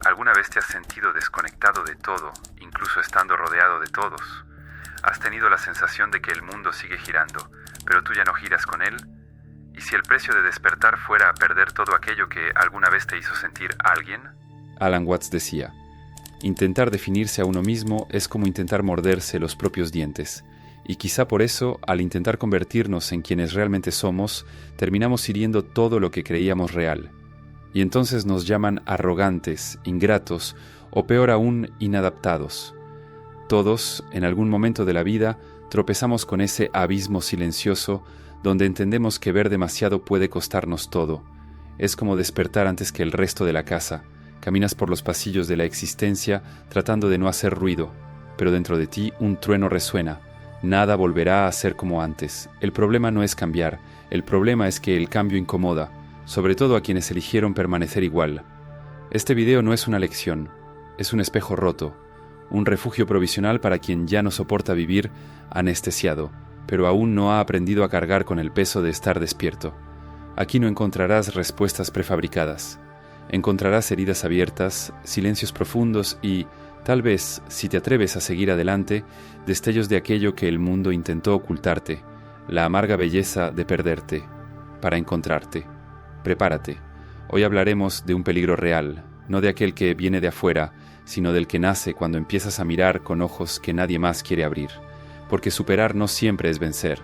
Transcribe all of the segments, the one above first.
¿Alguna vez te has sentido desconectado de todo, incluso estando rodeado de todos? ¿Has tenido la sensación de que el mundo sigue girando, pero tú ya no giras con él? ¿Y si el precio de despertar fuera perder todo aquello que alguna vez te hizo sentir alguien? Alan Watts decía, intentar definirse a uno mismo es como intentar morderse los propios dientes. Y quizá por eso, al intentar convertirnos en quienes realmente somos, terminamos hiriendo todo lo que creíamos real. Y entonces nos llaman arrogantes, ingratos o peor aún, inadaptados. Todos, en algún momento de la vida, tropezamos con ese abismo silencioso donde entendemos que ver demasiado puede costarnos todo. Es como despertar antes que el resto de la casa. Caminas por los pasillos de la existencia tratando de no hacer ruido, pero dentro de ti un trueno resuena. Nada volverá a ser como antes. El problema no es cambiar, el problema es que el cambio incomoda, sobre todo a quienes eligieron permanecer igual. Este video no es una lección, es un espejo roto, un refugio provisional para quien ya no soporta vivir anestesiado, pero aún no ha aprendido a cargar con el peso de estar despierto. Aquí no encontrarás respuestas prefabricadas. Encontrarás heridas abiertas, silencios profundos y, tal vez, si te atreves a seguir adelante, destellos de aquello que el mundo intentó ocultarte, la amarga belleza de perderte, para encontrarte. Prepárate. Hoy hablaremos de un peligro real, no de aquel que viene de afuera, sino del que nace cuando empiezas a mirar con ojos que nadie más quiere abrir. Porque superar no siempre es vencer,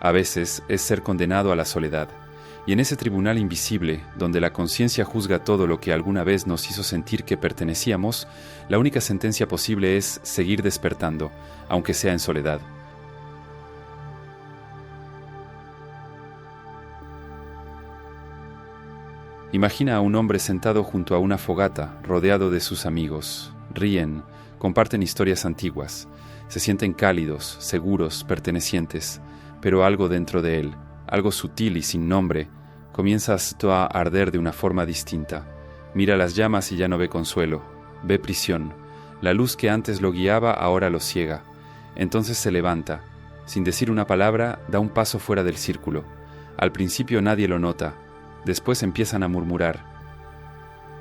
a veces es ser condenado a la soledad. Y en ese tribunal invisible, donde la conciencia juzga todo lo que alguna vez nos hizo sentir que pertenecíamos, la única sentencia posible es seguir despertando, aunque sea en soledad. Imagina a un hombre sentado junto a una fogata, rodeado de sus amigos. Ríen, comparten historias antiguas, se sienten cálidos, seguros, pertenecientes, pero algo dentro de él, algo sutil y sin nombre, comienza a arder de una forma distinta. Mira las llamas y ya no ve consuelo, ve prisión. La luz que antes lo guiaba ahora lo ciega. Entonces se levanta. Sin decir una palabra, da un paso fuera del círculo. Al principio nadie lo nota. Después empiezan a murmurar.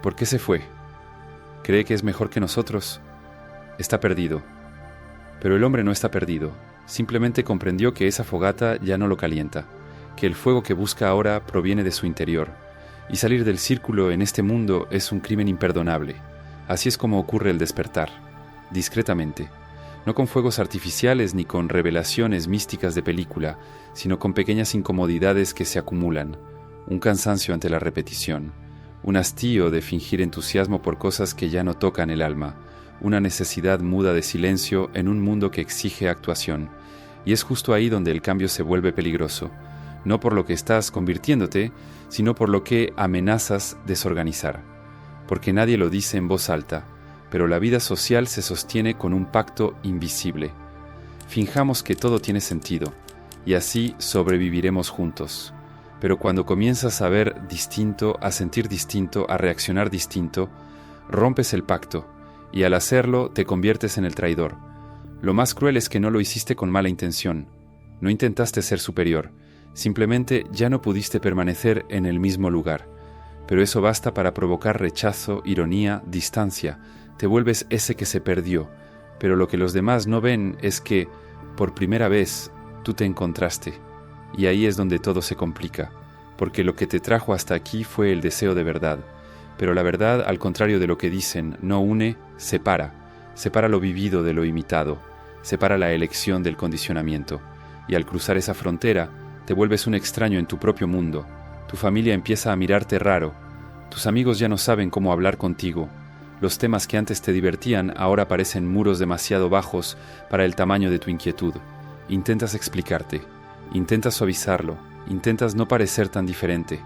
¿Por qué se fue? ¿Cree que es mejor que nosotros? Está perdido. Pero el hombre no está perdido. Simplemente comprendió que esa fogata ya no lo calienta, que el fuego que busca ahora proviene de su interior, y salir del círculo en este mundo es un crimen imperdonable. Así es como ocurre el despertar, discretamente, no con fuegos artificiales ni con revelaciones místicas de película, sino con pequeñas incomodidades que se acumulan, un cansancio ante la repetición, un hastío de fingir entusiasmo por cosas que ya no tocan el alma, una necesidad muda de silencio en un mundo que exige actuación, y es justo ahí donde el cambio se vuelve peligroso, no por lo que estás convirtiéndote, sino por lo que amenazas desorganizar. Porque nadie lo dice en voz alta, pero la vida social se sostiene con un pacto invisible. Finjamos que todo tiene sentido, y así sobreviviremos juntos. Pero cuando comienzas a ver distinto, a sentir distinto, a reaccionar distinto, rompes el pacto, y al hacerlo te conviertes en el traidor. Lo más cruel es que no lo hiciste con mala intención. No intentaste ser superior. Simplemente ya no pudiste permanecer en el mismo lugar. Pero eso basta para provocar rechazo, ironía, distancia. Te vuelves ese que se perdió. Pero lo que los demás no ven es que, por primera vez, tú te encontraste. Y ahí es donde todo se complica. Porque lo que te trajo hasta aquí fue el deseo de verdad. Pero la verdad, al contrario de lo que dicen, no une, separa. Separa lo vivido de lo imitado. Separa la elección del condicionamiento. Y al cruzar esa frontera, te vuelves un extraño en tu propio mundo. Tu familia empieza a mirarte raro. Tus amigos ya no saben cómo hablar contigo. Los temas que antes te divertían ahora parecen muros demasiado bajos para el tamaño de tu inquietud. Intentas explicarte. Intentas suavizarlo. Intentas no parecer tan diferente.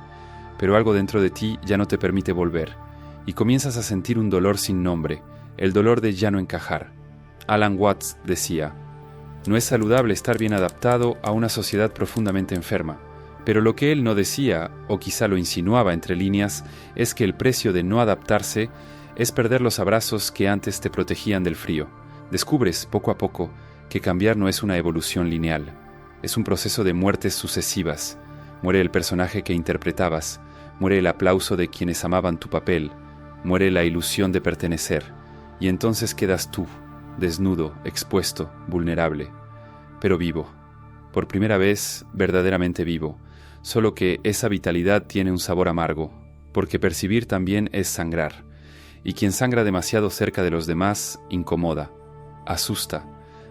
Pero algo dentro de ti ya no te permite volver. Y comienzas a sentir un dolor sin nombre. El dolor de ya no encajar. Alan Watts decía: no es saludable estar bien adaptado a una sociedad profundamente enferma, pero lo que él no decía, o quizá lo insinuaba entre líneas, es que el precio de no adaptarse es perder los abrazos que antes te protegían del frío. Descubres, poco a poco, que cambiar no es una evolución lineal, es un proceso de muertes sucesivas. Muere el personaje que interpretabas, muere el aplauso de quienes amaban tu papel, muere la ilusión de pertenecer, y entonces quedas tú, desnudo, expuesto, vulnerable, pero vivo. Por primera vez, verdaderamente vivo, solo que esa vitalidad tiene un sabor amargo, porque percibir también es sangrar, y quien sangra demasiado cerca de los demás incomoda, asusta,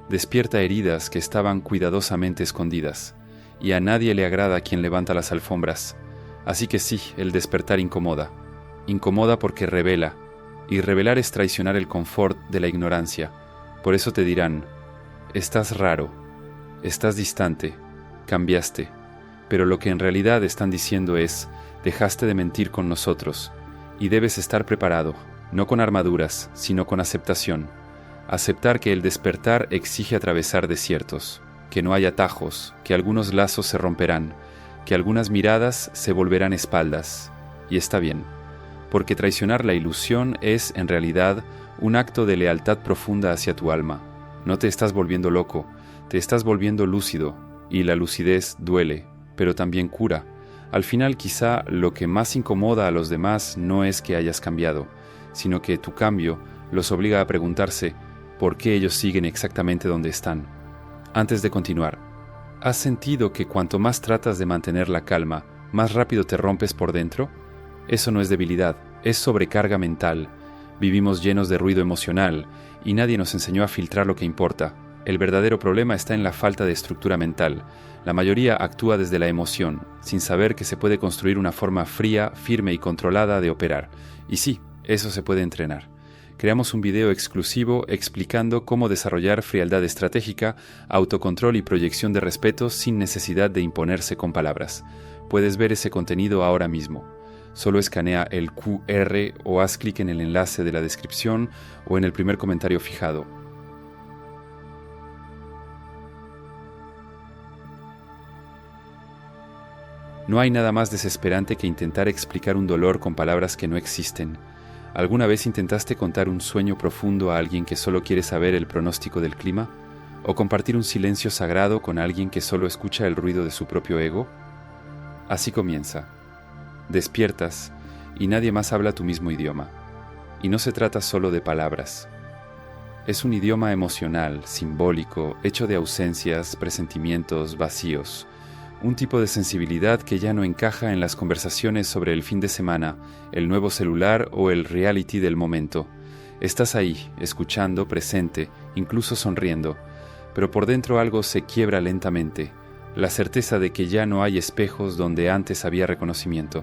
despierta heridas que estaban cuidadosamente escondidas, y a nadie le agrada quien levanta las alfombras. Así que sí, el despertar incomoda. Incomoda porque revela, y revelar es traicionar el confort de la ignorancia. Por eso te dirán, estás raro, estás distante, cambiaste, pero lo que en realidad están diciendo es, dejaste de mentir con nosotros, y debes estar preparado, no con armaduras, sino con aceptación. Aceptar que el despertar exige atravesar desiertos, que no hay atajos, que algunos lazos se romperán, que algunas miradas se volverán espaldas, y está bien, porque traicionar la ilusión es, en realidad, un acto de lealtad profunda hacia tu alma. No te estás volviendo loco, te estás volviendo lúcido, y la lucidez duele, pero también cura. Al final, quizá lo que más incomoda a los demás no es que hayas cambiado, sino que tu cambio los obliga a preguntarse por qué ellos siguen exactamente donde están. Antes de continuar, ¿has sentido que cuanto más tratas de mantener la calma, más rápido te rompes por dentro? Eso no es debilidad, es sobrecarga mental. Vivimos llenos de ruido emocional y nadie nos enseñó a filtrar lo que importa. El verdadero problema está en la falta de estructura mental. La mayoría actúa desde la emoción, sin saber que se puede construir una forma fría, firme y controlada de operar. Y sí, eso se puede entrenar. Creamos un video exclusivo explicando cómo desarrollar frialdad estratégica, autocontrol y proyección de respeto sin necesidad de imponerse con palabras. Puedes ver ese contenido ahora mismo. Solo escanea el QR o haz clic en el enlace de la descripción o en el primer comentario fijado. No hay nada más desesperante que intentar explicar un dolor con palabras que no existen. ¿Alguna vez intentaste contar un sueño profundo a alguien que solo quiere saber el pronóstico del clima? ¿O compartir un silencio sagrado con alguien que solo escucha el ruido de su propio ego? Así comienza. Despiertas y nadie más habla tu mismo idioma. Y no se trata solo de palabras. Es un idioma emocional, simbólico, hecho de ausencias, presentimientos, vacíos. Un tipo de sensibilidad que ya no encaja en las conversaciones sobre el fin de semana, el nuevo celular o el reality del momento. Estás ahí, escuchando, presente, incluso sonriendo, pero por dentro algo se quiebra lentamente, la certeza de que ya no hay espejos donde antes había reconocimiento.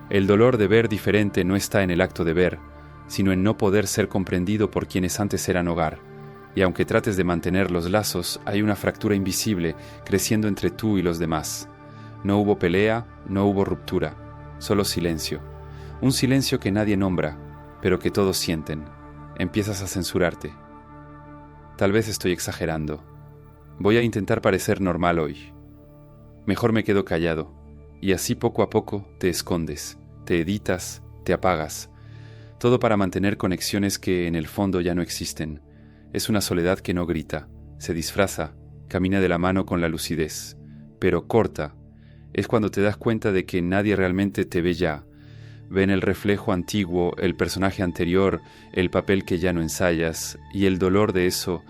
El dolor de ver diferente no está en el acto de ver, sino en no poder ser comprendido por quienes antes eran hogar. Y aunque trates de mantener los lazos, hay una fractura invisible creciendo entre tú y los demás. No hubo pelea, no hubo ruptura, solo silencio. Un silencio que nadie nombra, pero que todos sienten. Empiezas a censurarte. Tal vez estoy exagerando. Voy a intentar parecer normal hoy. Mejor me quedo callado, y así poco a poco te escondes, te editas, te apagas. Todo para mantener conexiones que en el fondo ya no existen. Es una soledad que no grita, se disfraza, camina de la mano con la lucidez, pero corta. Es cuando te das cuenta de que nadie realmente te ve ya. Ven el reflejo antiguo, el personaje anterior, el papel que ya no ensayas, y el dolor de eso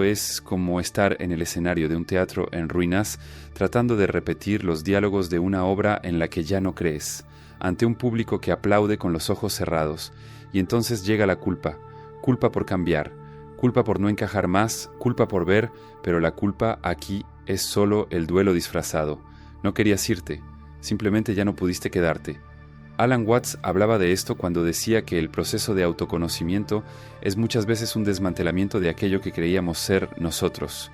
es como estar en el escenario de un teatro en ruinas, tratando de repetir los diálogos de una obra en la que ya no crees, ante un público que aplaude con los ojos cerrados, y entonces llega la culpa. Culpa por cambiar, culpa por no encajar más, culpa por ver, pero la culpa aquí es solo el duelo disfrazado. No querías irte, simplemente ya no pudiste quedarte. Alan Watts hablaba de esto cuando decía que el proceso de autoconocimiento es muchas veces un desmantelamiento de aquello que creíamos ser nosotros,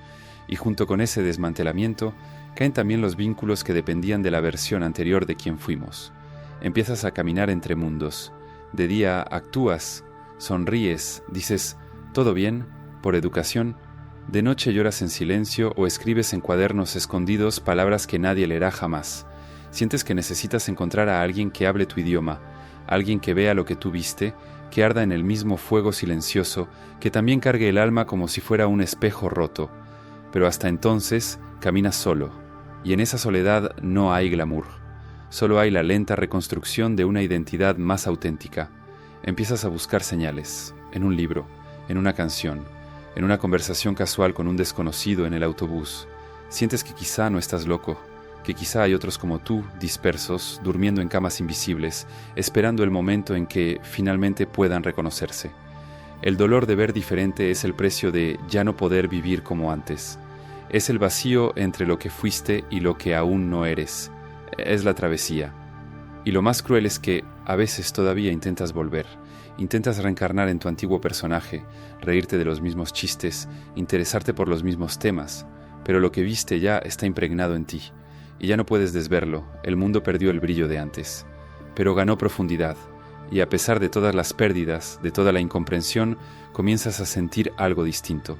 y junto con ese desmantelamiento caen también los vínculos que dependían de la versión anterior de quien fuimos. Empiezas a caminar entre mundos. De día actúas, sonríes, dices, ¿todo bien? Por educación. De noche lloras en silencio o escribes en cuadernos escondidos palabras que nadie leerá jamás. Sientes que necesitas encontrar a alguien que hable tu idioma, alguien que vea lo que tú viste, que arda en el mismo fuego silencioso, que también cargue el alma como si fuera un espejo roto. Pero hasta entonces caminas solo, y en esa soledad no hay glamour. Solo hay la lenta reconstrucción de una identidad más auténtica. Empiezas a buscar señales, en un libro, en una canción, en una conversación casual con un desconocido en el autobús. Sientes que quizá no estás loco, que quizá hay otros como tú, dispersos, durmiendo en camas invisibles, esperando el momento en que finalmente puedan reconocerse. El dolor de ver diferente es el precio de ya no poder vivir como antes. Es el vacío entre lo que fuiste y lo que aún no eres. Es la travesía. Y lo más cruel es que a veces todavía intentas volver. Intentas reencarnar en tu antiguo personaje, reírte de los mismos chistes, interesarte por los mismos temas, pero lo que viste ya está impregnado en ti. Y ya no puedes desverlo, el mundo perdió el brillo de antes. Pero ganó profundidad, y a pesar de todas las pérdidas, de toda la incomprensión, comienzas a sentir algo distinto.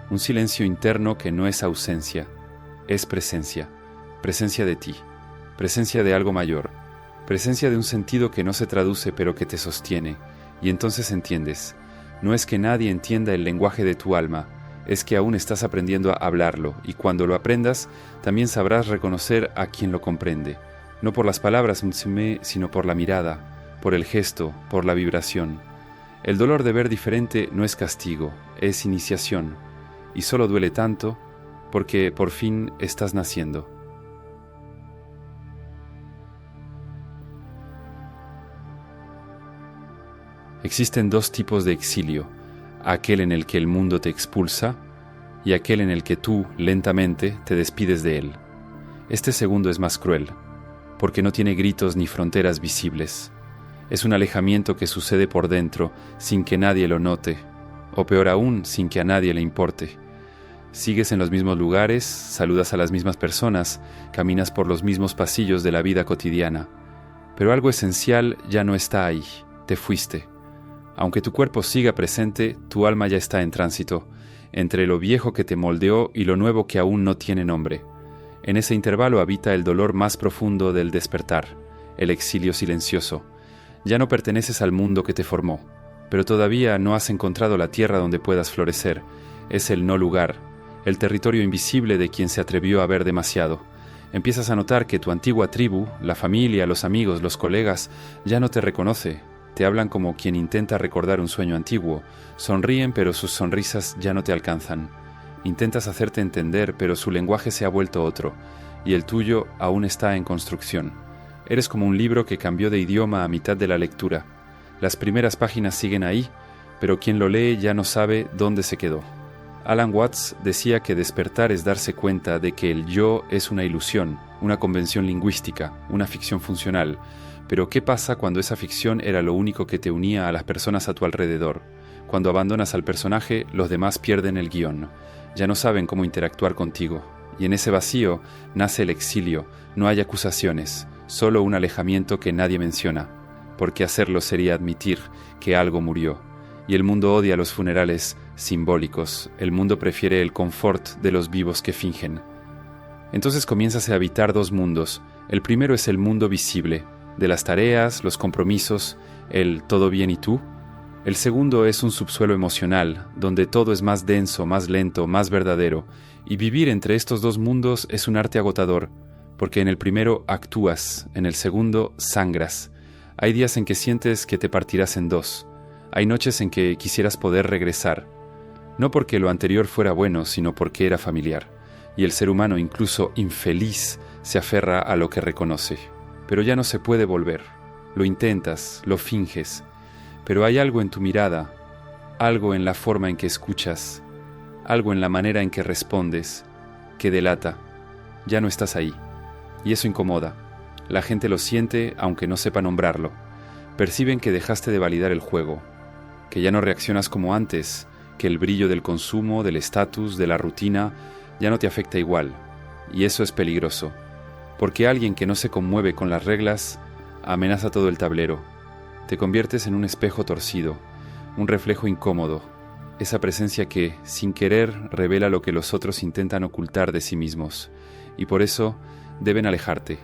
Un silencio interno que no es ausencia, es presencia. Presencia de ti, presencia de algo mayor, presencia de un sentido que no se traduce pero que te sostiene. Y entonces entiendes, no es que nadie entienda el lenguaje de tu alma, es que aún estás aprendiendo a hablarlo, y cuando lo aprendas, también sabrás reconocer a quien lo comprende, no por las palabras, sino por la mirada, por el gesto, por la vibración. El dolor de ver diferente no es castigo, es iniciación, y solo duele tanto porque por fin estás naciendo. Existen dos tipos de exilio, aquel en el que el mundo te expulsa y aquel en el que tú, lentamente, te despides de él. Este segundo es más cruel, porque no tiene gritos ni fronteras visibles. Es un alejamiento que sucede por dentro sin que nadie lo note, o peor aún, sin que a nadie le importe. Sigues en los mismos lugares, saludas a las mismas personas, caminas por los mismos pasillos de la vida cotidiana, pero algo esencial ya no está ahí, te fuiste. Aunque tu cuerpo siga presente, tu alma ya está en tránsito, entre lo viejo que te moldeó y lo nuevo que aún no tiene nombre. En ese intervalo habita el dolor más profundo del despertar, el exilio silencioso. Ya no perteneces al mundo que te formó, pero todavía no has encontrado la tierra donde puedas florecer. Es el no lugar, el territorio invisible de quien se atrevió a ver demasiado. Empiezas a notar que tu antigua tribu, la familia, los amigos, los colegas, ya no te reconoce. Te hablan como quien intenta recordar un sueño antiguo. Sonríen, pero sus sonrisas ya no te alcanzan. Intentas hacerte entender, pero su lenguaje se ha vuelto otro, y el tuyo aún está en construcción. Eres como un libro que cambió de idioma a mitad de la lectura. Las primeras páginas siguen ahí, pero quien lo lee ya no sabe dónde se quedó. Alan Watts decía que despertar es darse cuenta de que el yo es una ilusión, una convención lingüística, una ficción funcional. Pero ¿qué pasa cuando esa ficción era lo único que te unía a las personas a tu alrededor? Cuando abandonas al personaje, los demás pierden el guión. Ya no saben cómo interactuar contigo. Y en ese vacío nace el exilio. No hay acusaciones, solo un alejamiento que nadie menciona. Porque hacerlo sería admitir que algo murió. Y el mundo odia los funerales simbólicos. El mundo prefiere el confort de los vivos que fingen. Entonces comienzas a habitar dos mundos. El primero es el mundo visible, de las tareas, los compromisos, el todo bien y tú. El segundo es un subsuelo emocional, donde todo es más denso, más lento, más verdadero, y vivir entre estos dos mundos es un arte agotador, porque en el primero actúas, en el segundo sangras. Hay días en que sientes que te partirás en dos, hay noches en que quisieras poder regresar, no porque lo anterior fuera bueno, sino porque era familiar, y el ser humano, incluso infeliz, se aferra a lo que reconoce. Pero ya no se puede volver. Lo intentas, lo finges, pero hay algo en tu mirada, algo en la forma en que escuchas, algo en la manera en que respondes, que delata. Ya no estás ahí. Y eso incomoda. La gente lo siente aunque no sepa nombrarlo. Perciben que dejaste de validar el juego, que ya no reaccionas como antes, que el brillo del consumo, del estatus, de la rutina, ya no te afecta igual. Y eso es peligroso. Porque alguien que no se conmueve con las reglas amenaza todo el tablero. Te conviertes en un espejo torcido, un reflejo incómodo, esa presencia que, sin querer, revela lo que los otros intentan ocultar de sí mismos, y por eso deben alejarte,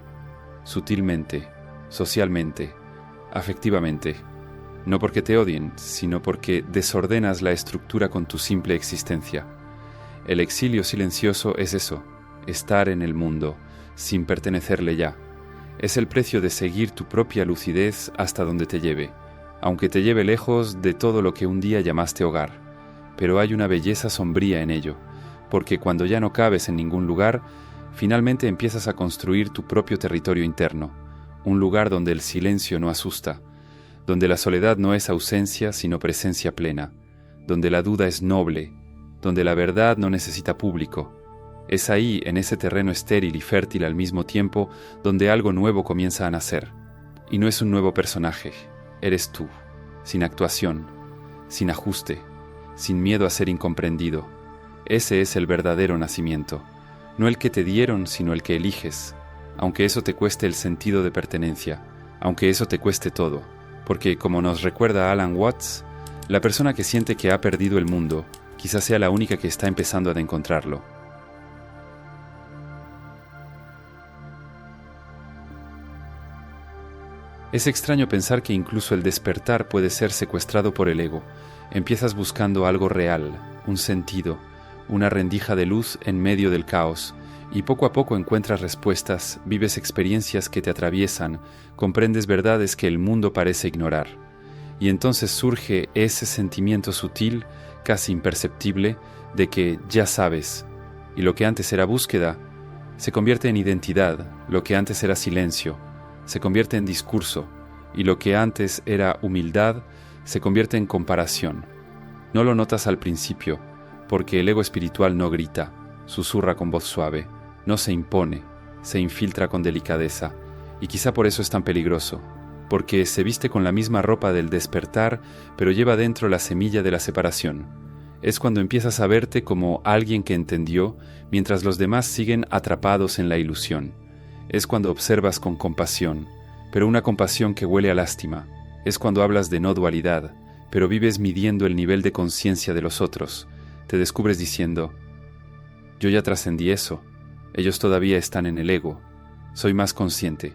sutilmente, socialmente, afectivamente, no porque te odien, sino porque desordenas la estructura con tu simple existencia. El exilio silencioso es eso, estar en el mundo, sin pertenecerle ya. Es el precio de seguir tu propia lucidez hasta donde te lleve, aunque te lleve lejos de todo lo que un día llamaste hogar. Pero hay una belleza sombría en ello, porque cuando ya no cabes en ningún lugar, finalmente empiezas a construir tu propio territorio interno, un lugar donde el silencio no asusta, donde la soledad no es ausencia sino presencia plena, donde la duda es noble, donde la verdad no necesita público. Es ahí, en ese terreno estéril y fértil al mismo tiempo, donde algo nuevo comienza a nacer. Y no es un nuevo personaje, eres tú, sin actuación, sin ajuste, sin miedo a ser incomprendido. Ese es el verdadero nacimiento, no el que te dieron, sino el que eliges, aunque eso te cueste el sentido de pertenencia, aunque eso te cueste todo, porque, como nos recuerda Alan Watts, la persona que siente que ha perdido el mundo, quizás sea la única que está empezando a encontrarlo. Es extraño pensar que incluso el despertar puede ser secuestrado por el ego. Empiezas buscando algo real, un sentido, una rendija de luz en medio del caos, y poco a poco encuentras respuestas, vives experiencias que te atraviesan, comprendes verdades que el mundo parece ignorar. Y entonces surge ese sentimiento sutil, casi imperceptible, de que ya sabes, y lo que antes era búsqueda, se convierte en identidad, lo que antes era silencio, se convierte en discurso, y lo que antes era humildad, se convierte en comparación. No lo notas al principio, porque el ego espiritual no grita, susurra con voz suave, no se impone, se infiltra con delicadeza, y quizá por eso es tan peligroso, porque se viste con la misma ropa del despertar, pero lleva dentro la semilla de la separación. Es cuando empiezas a verte como alguien que entendió, mientras los demás siguen atrapados en la ilusión. Es cuando observas con compasión, pero una compasión que huele a lástima. Es cuando hablas de no dualidad, pero vives midiendo el nivel de conciencia de los otros. Te descubres diciendo, yo ya trascendí eso, ellos todavía están en el ego, soy más consciente.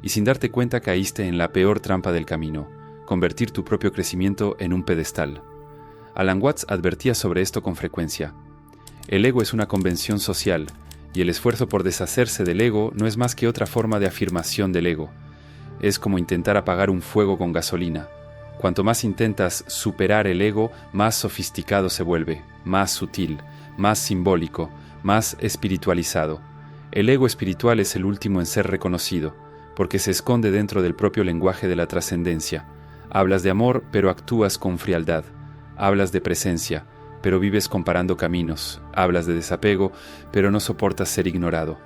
Y sin darte cuenta caíste en la peor trampa del camino, convertir tu propio crecimiento en un pedestal. Alan Watts advertía sobre esto con frecuencia. El ego es una convención social, y el esfuerzo por deshacerse del ego no es más que otra forma de afirmación del ego. Es como intentar apagar un fuego con gasolina. Cuanto más intentas superar el ego, más sofisticado se vuelve, más sutil, más simbólico, más espiritualizado. El ego espiritual es el último en ser reconocido, porque se esconde dentro del propio lenguaje de la trascendencia. Hablas de amor, pero actúas con frialdad. Hablas de presencia, pero vives comparando caminos. Hablas de desapego, pero no soportas ser ignorado.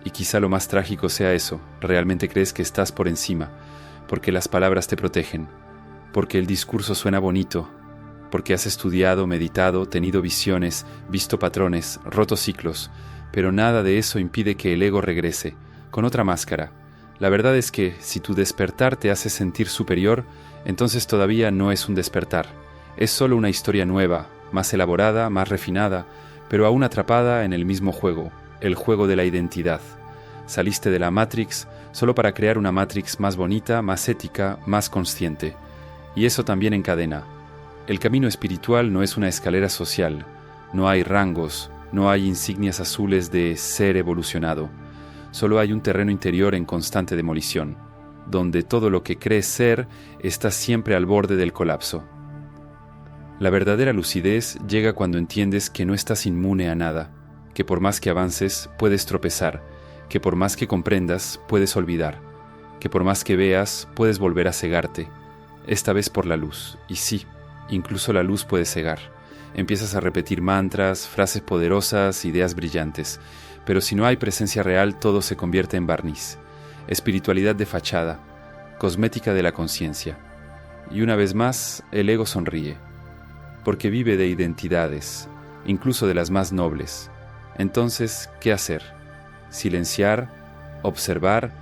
Y quizá lo más trágico sea eso, realmente crees que estás por encima, porque las palabras te protegen, porque el discurso suena bonito, porque has estudiado, meditado, tenido visiones, visto patrones, roto ciclos, pero nada de eso impide que el ego regrese, con otra máscara. La verdad es que, si tu despertar te hace sentir superior, entonces todavía no es un despertar, es solo una historia nueva, más elaborada, más refinada, pero aún atrapada en el mismo juego, el juego de la identidad. Saliste de la Matrix solo para crear una Matrix más bonita, más ética, más consciente. Y eso también encadena. El camino espiritual no es una escalera social, no hay rangos, no hay insignias azules de ser evolucionado. Solo hay un terreno interior en constante demolición, donde todo lo que crees ser está siempre al borde del colapso. La verdadera lucidez llega cuando entiendes que no estás inmune a nada, que por más que avances puedes tropezar, que por más que comprendas puedes olvidar, que por más que veas puedes volver a cegarte, esta vez por la luz. Y sí, incluso la luz puede cegar. Empiezas a repetir mantras, frases poderosas, ideas brillantes, pero si no hay presencia real todo se convierte en barniz, espiritualidad de fachada, cosmética de la conciencia. Y una vez más el ego sonríe, porque vive de identidades, incluso de las más nobles. Entonces, ¿qué hacer? Silenciar, observar,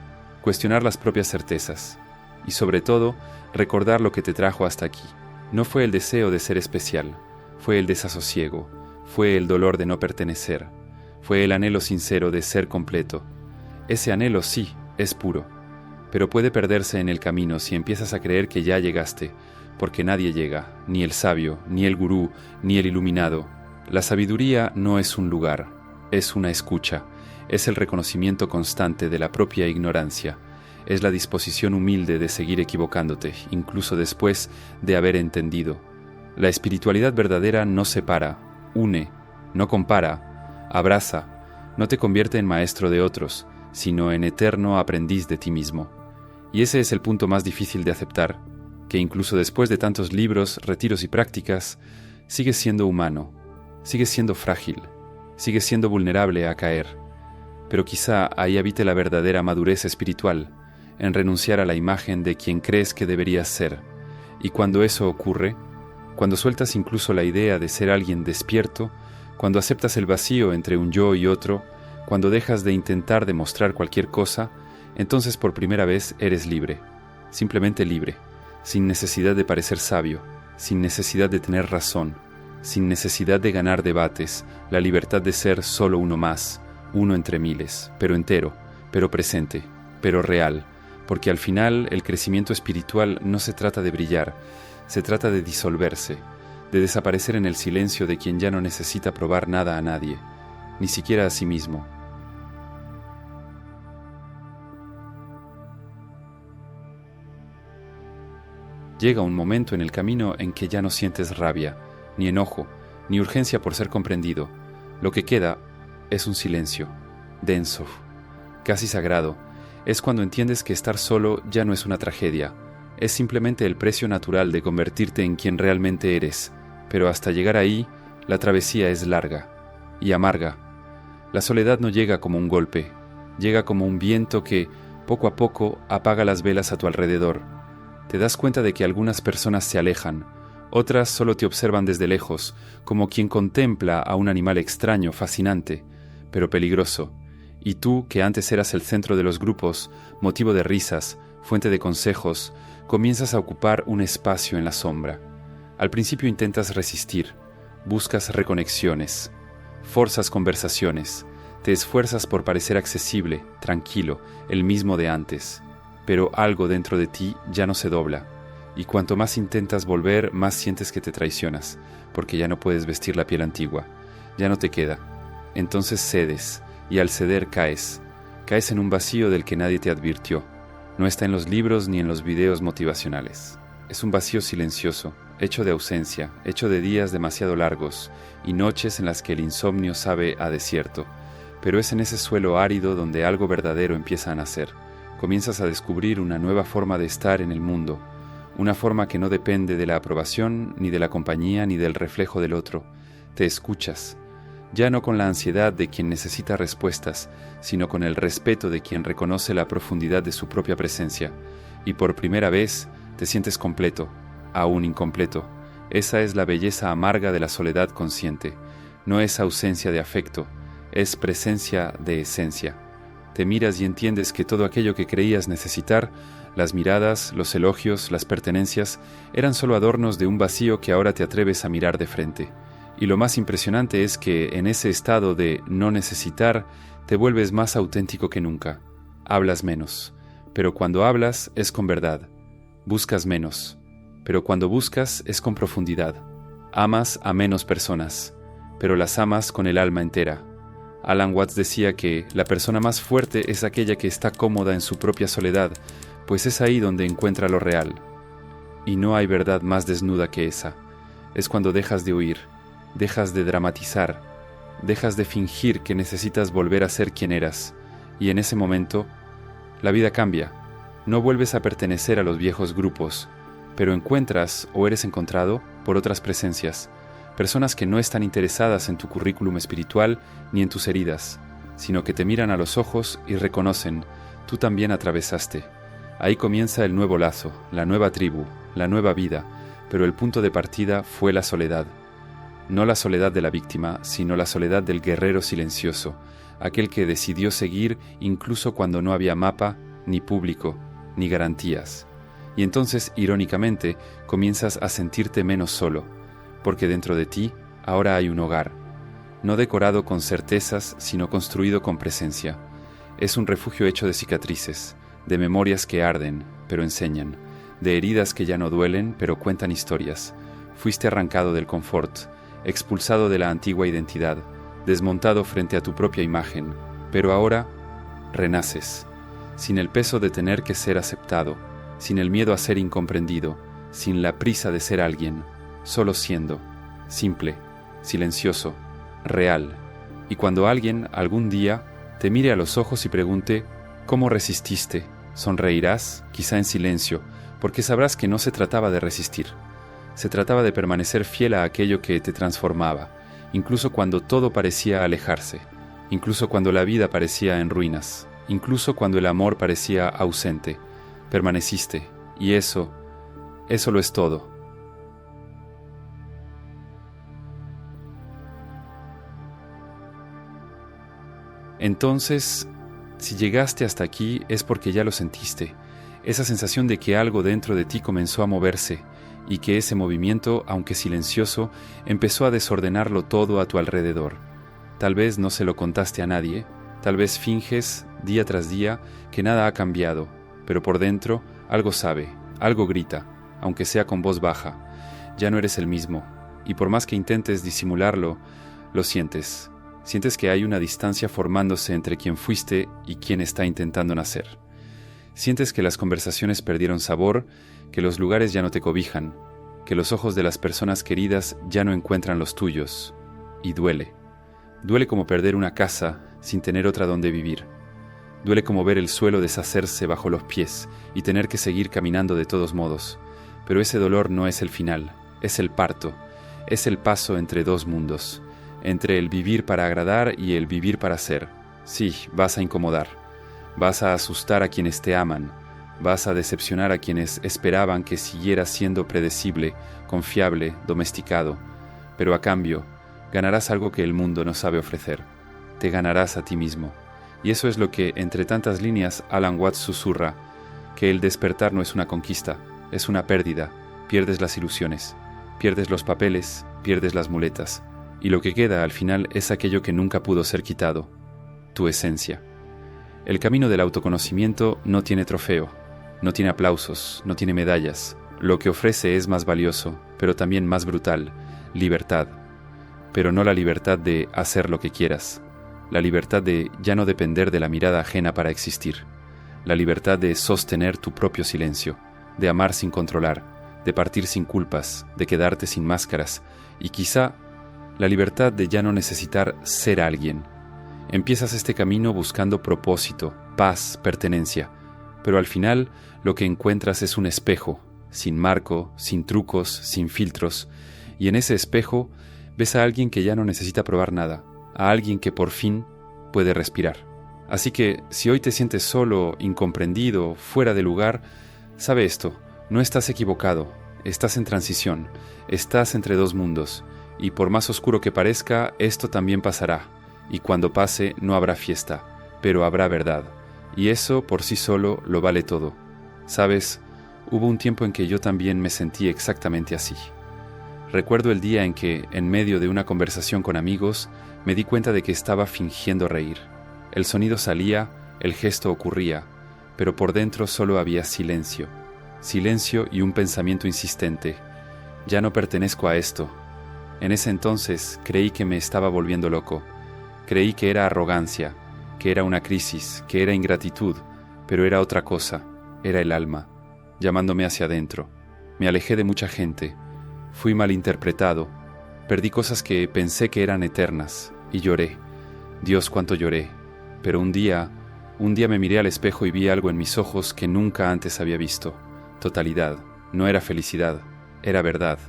cuestionar las propias certezas y sobre todo, recordar lo que te trajo hasta aquí. No fue el deseo de ser especial, fue el desasosiego, fue el dolor de no pertenecer, fue el anhelo sincero de ser completo. Ese anhelo sí, es puro, pero puede perderse en el camino si empiezas a creer que ya llegaste, porque nadie llega, ni el sabio, ni el gurú, ni el iluminado. La sabiduría no es un lugar, es una escucha, es el reconocimiento constante de la propia ignorancia, es la disposición humilde de seguir equivocándote, incluso después de haber entendido. La espiritualidad verdadera no separa, une, no compara, abraza, no te convierte en maestro de otros, sino en eterno aprendiz de ti mismo. Y ese es el punto más difícil de aceptar, que incluso después de tantos libros, retiros y prácticas, sigues siendo humano, sigues siendo frágil, sigues siendo vulnerable a caer. Pero quizá ahí habite la verdadera madurez espiritual, en renunciar a la imagen de quien crees que deberías ser. Y cuando eso ocurre, cuando sueltas incluso la idea de ser alguien despierto, cuando aceptas el vacío entre un yo y otro, cuando dejas de intentar demostrar cualquier cosa, entonces por primera vez eres libre, simplemente libre, sin necesidad de parecer sabio, sin necesidad de tener razón, sin necesidad de ganar debates, la libertad de ser solo uno más, uno entre miles, pero entero, pero presente, pero real, porque al final el crecimiento espiritual no se trata de brillar, se trata de disolverse, de desaparecer en el silencio de quien ya no necesita probar nada a nadie, ni siquiera a sí mismo. Llega un momento en el camino en que ya no sientes rabia, ni enojo, ni urgencia por ser comprendido. Lo que queda es un silencio, denso, casi sagrado. Es cuando entiendes que estar solo ya no es una tragedia, es simplemente el precio natural de convertirte en quien realmente eres. Pero hasta llegar ahí, la travesía es larga y amarga. La soledad no llega como un golpe, llega como un viento que, poco a poco, apaga las velas a tu alrededor. Te das cuenta de que algunas personas se alejan, otras solo te observan desde lejos, como quien contempla a un animal extraño, fascinante, pero peligroso. Y tú, que antes eras el centro de los grupos, motivo de risas, fuente de consejos, comienzas a ocupar un espacio en la sombra. Al principio intentas resistir, buscas reconexiones, forzas conversaciones, te esfuerzas por parecer accesible, tranquilo, el mismo de antes. Pero algo dentro de ti ya no se dobla, y cuanto más intentas volver, más sientes que te traicionas, porque ya no puedes vestir la piel antigua, ya no te queda. Entonces cedes, y al ceder caes en un vacío del que nadie te advirtió. No está en los libros ni en los videos motivacionales. Es un vacío silencioso, hecho de ausencia, hecho de días demasiado largos, y noches en las que el insomnio sabe a desierto. Pero es en ese suelo árido donde algo verdadero empieza a nacer. Comienzas a descubrir una nueva forma de estar en el mundo, una forma que no depende de la aprobación, ni de la compañía, ni del reflejo del otro. Te escuchas, ya no con la ansiedad de quien necesita respuestas, sino con el respeto de quien reconoce la profundidad de su propia presencia, y por primera vez te sientes completo, aún incompleto. Esa es la belleza amarga de la soledad consciente. No es ausencia de afecto, es presencia de esencia. Te miras y entiendes que todo aquello que creías necesitar, las miradas, los elogios, las pertenencias, eran solo adornos de un vacío que ahora te atreves a mirar de frente. Y lo más impresionante es que en ese estado de no necesitar, te vuelves más auténtico que nunca. Hablas menos, pero cuando hablas es con verdad. Buscas menos, pero cuando buscas es con profundidad. Amas a menos personas, pero las amas con el alma entera. Alan Watts decía que la persona más fuerte es aquella que está cómoda en su propia soledad, pues es ahí donde encuentra lo real. Y no hay verdad más desnuda que esa. Es cuando dejas de huir, dejas de dramatizar, dejas de fingir que necesitas volver a ser quien eras, y en ese momento, la vida cambia. No vuelves a pertenecer a los viejos grupos, pero encuentras o eres encontrado por otras presencias, personas que no están interesadas en tu currículum espiritual ni en tus heridas, sino que te miran a los ojos y reconocen, tú también atravesaste. Ahí comienza el nuevo lazo, la nueva tribu, la nueva vida, pero el punto de partida fue la soledad. No la soledad de la víctima, sino la soledad del guerrero silencioso, aquel que decidió seguir incluso cuando no había mapa, ni público, ni garantías. Y entonces, irónicamente, comienzas a sentirte menos solo, porque dentro de ti ahora hay un hogar, no decorado con certezas, sino construido con presencia. Es un refugio hecho de cicatrices, de memorias que arden, pero enseñan, de heridas que ya no duelen, pero cuentan historias. Fuiste arrancado del confort, expulsado de la antigua identidad, desmontado frente a tu propia imagen, pero ahora renaces. sin el peso de tener que ser aceptado, sin el miedo a ser incomprendido, sin la prisa de ser alguien, solo siendo, simple, silencioso, real. Y cuando alguien, algún día, te mire a los ojos y pregunte, ¿cómo resististe?, sonreirás, quizá en silencio, porque sabrás que no se trataba de resistir. Se trataba de permanecer fiel a aquello que te transformaba, incluso cuando todo parecía alejarse, incluso cuando la vida parecía en ruinas, incluso cuando el amor parecía ausente. Permaneciste, y eso lo es todo. Entonces, si llegaste hasta aquí es porque ya lo sentiste, esa sensación de que algo dentro de ti comenzó a moverse y que ese movimiento, aunque silencioso, empezó a desordenarlo todo a tu alrededor. Tal vez no se lo contaste a nadie, tal vez finges, día tras día, que nada ha cambiado, pero por dentro algo sabe, algo grita, aunque sea con voz baja. Ya no eres el mismo, y por más que intentes disimularlo, lo sientes. Sientes que hay una distancia formándose entre quien fuiste y quien está intentando nacer. Sientes que las conversaciones perdieron sabor, que los lugares ya no te cobijan, que los ojos de las personas queridas ya no encuentran los tuyos. Y duele. Duele como perder una casa sin tener otra donde vivir. Duele como ver el suelo deshacerse bajo los pies y tener que seguir caminando de todos modos. Pero ese dolor no es el final, es el parto, es el paso entre dos mundos. Entre el vivir para agradar y el vivir para ser. Sí, vas a incomodar. Vas a asustar a quienes te aman. Vas a decepcionar a quienes esperaban que siguieras siendo predecible, confiable, domesticado. Pero a cambio, ganarás algo que el mundo no sabe ofrecer. Te ganarás a ti mismo. Y eso es lo que, entre tantas líneas, Alan Watts susurra, que el despertar no es una conquista, es una pérdida. Pierdes las ilusiones, pierdes los papeles, pierdes las muletas. Y lo que queda al final es aquello que nunca pudo ser quitado, tu esencia. El camino del autoconocimiento no tiene trofeo, no tiene aplausos, no tiene medallas. Lo que ofrece es más valioso, pero también más brutal, libertad. Pero no la libertad de hacer lo que quieras, la libertad de ya no depender de la mirada ajena para existir, la libertad de sostener tu propio silencio, de amar sin controlar, de partir sin culpas, de quedarte sin máscaras, y quizá la libertad de ya no necesitar ser alguien. Empiezas este camino buscando propósito, paz, pertenencia, pero al final lo que encuentras es un espejo, sin marco, sin trucos, sin filtros, y en ese espejo ves a alguien que ya no necesita probar nada, a alguien que por fin puede respirar. Así que si hoy te sientes solo, incomprendido, fuera de lugar, sabe esto, no estás equivocado, estás en transición, estás entre dos mundos. Y por más oscuro que parezca, esto también pasará, y cuando pase no habrá fiesta, pero habrá verdad, y eso por sí solo lo vale todo. ¿Sabes? Hubo un tiempo en que yo también me sentí exactamente así. Recuerdo el día en que, en medio de una conversación con amigos, me di cuenta de que estaba fingiendo reír. El sonido salía, el gesto ocurría, pero por dentro solo había silencio. Silencio y un pensamiento insistente. Ya no pertenezco a esto. En ese entonces creí que me estaba volviendo loco. Creí que era arrogancia, que era una crisis, que era ingratitud, pero era otra cosa, era el alma, llamándome hacia adentro. Me alejé de mucha gente, fui malinterpretado, perdí cosas que pensé que eran eternas, y lloré. Dios, cuánto lloré. Pero un día me miré al espejo y vi algo en mis ojos que nunca antes había visto. Totalidad, no era felicidad, era verdad,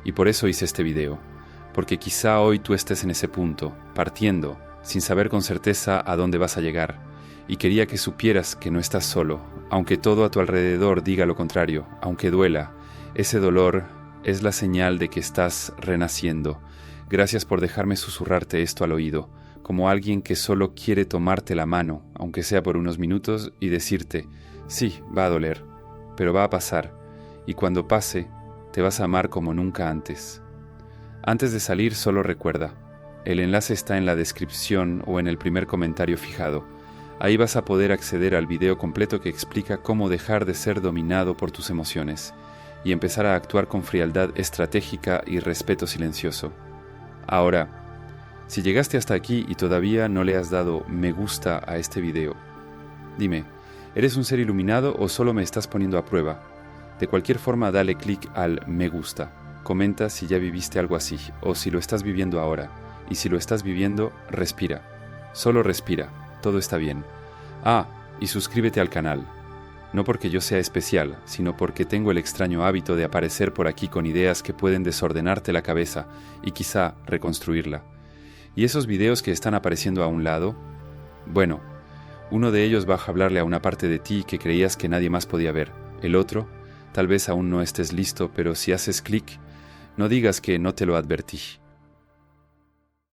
y por eso hice este video. Porque quizá hoy tú estés en ese punto, partiendo, sin saber con certeza a dónde vas a llegar, y quería que supieras que no estás solo, aunque todo a tu alrededor diga lo contrario, aunque duela. Ese dolor es la señal de que estás renaciendo. Gracias por dejarme susurrarte esto al oído, como alguien que solo quiere tomarte la mano, aunque sea por unos minutos, y decirte, sí, va a doler, pero va a pasar, y cuando pase, te vas a amar como nunca antes. Antes de salir, solo recuerda, el enlace está en la descripción o en el primer comentario fijado. Ahí vas a poder acceder al video completo que explica cómo dejar de ser dominado por tus emociones y empezar a actuar con frialdad estratégica y respeto silencioso. Ahora, si llegaste hasta aquí y todavía no le has dado me gusta a este video, dime, ¿Eres un ser iluminado o solo me estás poniendo a prueba? De cualquier forma, dale clic al me gusta. Comenta si ya viviste algo así o si lo estás viviendo ahora. Y si lo estás viviendo, respira. Solo respira. Todo está bien. Y suscríbete al canal. No porque yo sea especial, sino porque tengo el extraño hábito de aparecer por aquí con ideas que pueden desordenarte la cabeza y quizá reconstruirla. ¿Y esos videos que están apareciendo a un lado? Bueno, uno de ellos va a hablarle a una parte de ti que creías que nadie más podía ver. El otro, tal vez aún no estés listo, pero si haces clic, no digas que no te lo advertí.